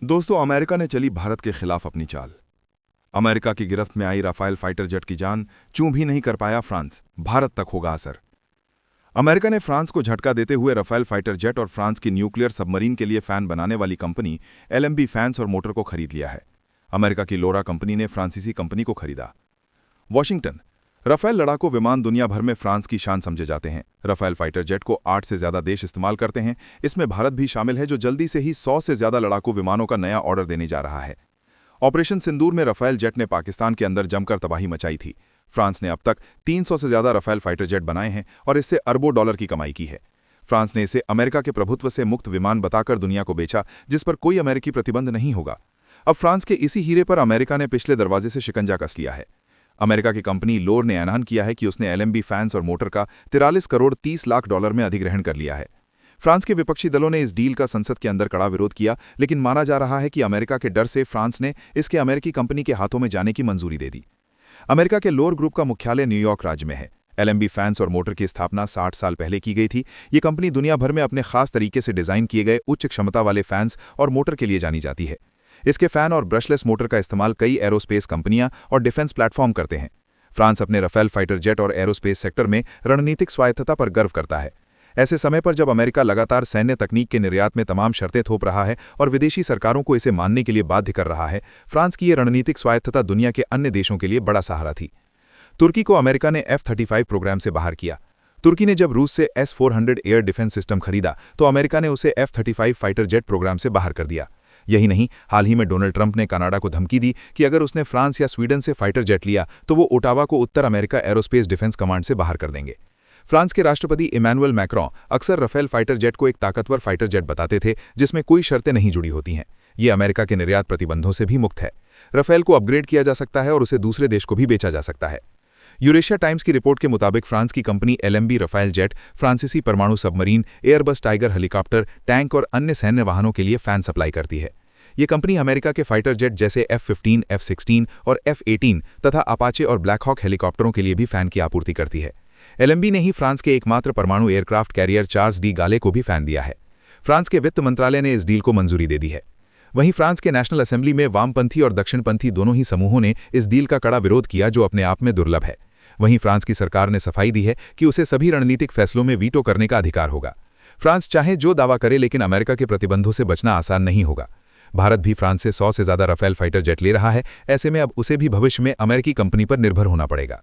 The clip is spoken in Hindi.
दोस्तों, अमेरिका ने चली भारत के खिलाफ अपनी चाल। अमेरिका की गिरफ्त में आई राफेल फाइटर जेट की जान चूं भी नहीं कर पाया फ्रांस। भारत तक होगा असर। अमेरिका ने फ्रांस को झटका देते हुए राफेल फाइटर जेट और फ्रांस की न्यूक्लियर सबमरीन के लिए फैन बनाने वाली कंपनी LMB फैंस और मोटर को खरीद लिया है। अमेरिका की लोरा कंपनी ने फ्रांसीसी कंपनी को खरीदा। वॉशिंगटन। राफेल लड़ाकू विमान दुनिया भर में फ्रांस की शान समझे जाते हैं। राफेल फाइटर जेट को 8 से ज्यादा देश इस्तेमाल करते हैं। इसमें भारत भी शामिल है, जो जल्दी से ही 100 से ज्यादा लड़ाकू विमानों का नया ऑर्डर देने जा रहा है। ऑपरेशन सिंदूर में राफेल जेट ने पाकिस्तान के अंदर जमकर तबाही मचाई थी। फ्रांस ने अब तक 300 से ज्यादा राफेल फाइटर जेट बनाए हैं और इससे अरबों डॉलर की कमाई की है। फ्रांस ने इसे अमेरिका के प्रभुत्व से मुक्त विमान बताकर दुनिया को बेचा, जिस पर कोई अमेरिकी प्रतिबंध नहीं होगा। अब फ्रांस के इसी हीरे पर अमेरिका ने पिछले दरवाजे से शिकंजा कस लिया है। अमेरिका की कंपनी लोर ने ऐलान किया है कि उसने LMB फैंस और मोटर का 43 करोड़ 30 लाख डॉलर में अधिग्रहण कर लिया है। फ्रांस के विपक्षी दलों ने इस डील का संसद के अंदर कड़ा विरोध किया, लेकिन माना जा रहा है कि अमेरिका के डर से फ्रांस ने इसके अमेरिकी कंपनी के हाथों में जाने की मंजूरी दे दी। अमेरिका के लोर ग्रुप का मुख्यालय न्यूयॉर्क राज्य में है। LMB फैंस और मोटर की स्थापना 60 साल पहले की गई थी। ये कंपनी दुनिया भर में अपने खास तरीके से डिजाइन किए गए उच्च क्षमता वाले फैंस और मोटर के लिए जानी जाती है। इसके फैन और ब्रशलेस मोटर का इस्तेमाल कई एरोस्पेस कंपनियां और डिफेंस प्लेटफॉर्म करते हैं। फ्रांस अपने राफेल फाइटर जेट और एरोस्पेस सेक्टर में रणनीतिक स्वायत्तता पर गर्व करता है। ऐसे समय पर जब अमेरिका लगातार सैन्य तकनीक के निर्यात में तमाम शर्तें थोप रहा है और विदेशी सरकारों को इसे मानने के लिए बाध्य कर रहा है, फ्रांस की ये रणनीतिक स्वायत्तता दुनिया के अन्य देशों के लिए बड़ा सहारा थी। तुर्की को अमेरिका ने F-35 प्रोग्राम से बाहर किया। तुर्की ने जब रूस से S-400 एयर डिफेंस सिस्टम खरीदा तो अमेरिका ने उसे F-35 फाइटर जेट प्रोग्राम से बाहर कर दिया। यही नहीं, हाल ही में डोनाल्ड ट्रंप ने कनाडा को धमकी दी कि अगर उसने फ्रांस या स्वीडन से फाइटर जेट लिया तो वो ओटावा को उत्तर अमेरिका एरोस्पेस डिफेंस कमांड से बाहर कर देंगे। फ्रांस के राष्ट्रपति इमैनुअल मैक्रों अक्सर राफेल फाइटर जेट को एक ताकतवर फाइटर जेट बताते थे, जिसमें कोई शर्तें नहीं जुड़ी होती हैं। ये अमेरिका के निर्यात प्रतिबंधों से भी मुक्त है। राफेल को अपग्रेड किया जा सकता है और उसे दूसरे देश को भी बेचा जा सकता है। यूरेशिया टाइम्स की रिपोर्ट के मुताबिक फ्रांस की कंपनी LMB राफेल जेट फ्रांसीसी परमाणु submarine, Airbus tiger helicopter, tank और अन्य सैन्य वाहनों के लिए फैन सप्लाई करती है। ये कंपनी अमेरिका के फाइटर जेट जैसे F-15, F-16 और F-18 तथा अपाचे और ब्लैक हॉक हेलीकॉप्टरों के लिए भी फैन की आपूर्ति करती है। LMB ने ही फ्रांस के एकमात्र परमाणु एयरक्राफ्ट कैरियर चार्ल्स डी गाले को भी फैन दिया है। फ्रांस के वित्त मंत्रालय ने इस डील को मंजूरी दे दी है। वहीं फ्रांस के नेशनल असेंबली में वामपंथी और दक्षिणपंथी दोनों ही समूहों ने इस डील का कड़ा विरोध किया, जो अपने आप में दुर्लभ है। वहीं फ्रांस की सरकार ने सफाई दी है कि उसे सभी रणनीतिक फैसलों में वीटो करने का अधिकार होगा। फ्रांस चाहे जो दावा करे, लेकिन अमेरिका के प्रतिबंधों से बचना आसान नहीं होगा। भारत भी फ्रांस से 100 से ज्यादा राफेल फाइटर जेट ले रहा है। ऐसे में अब उसे भी भविष्य में अमेरिकी कंपनी पर निर्भर होना पड़ेगा।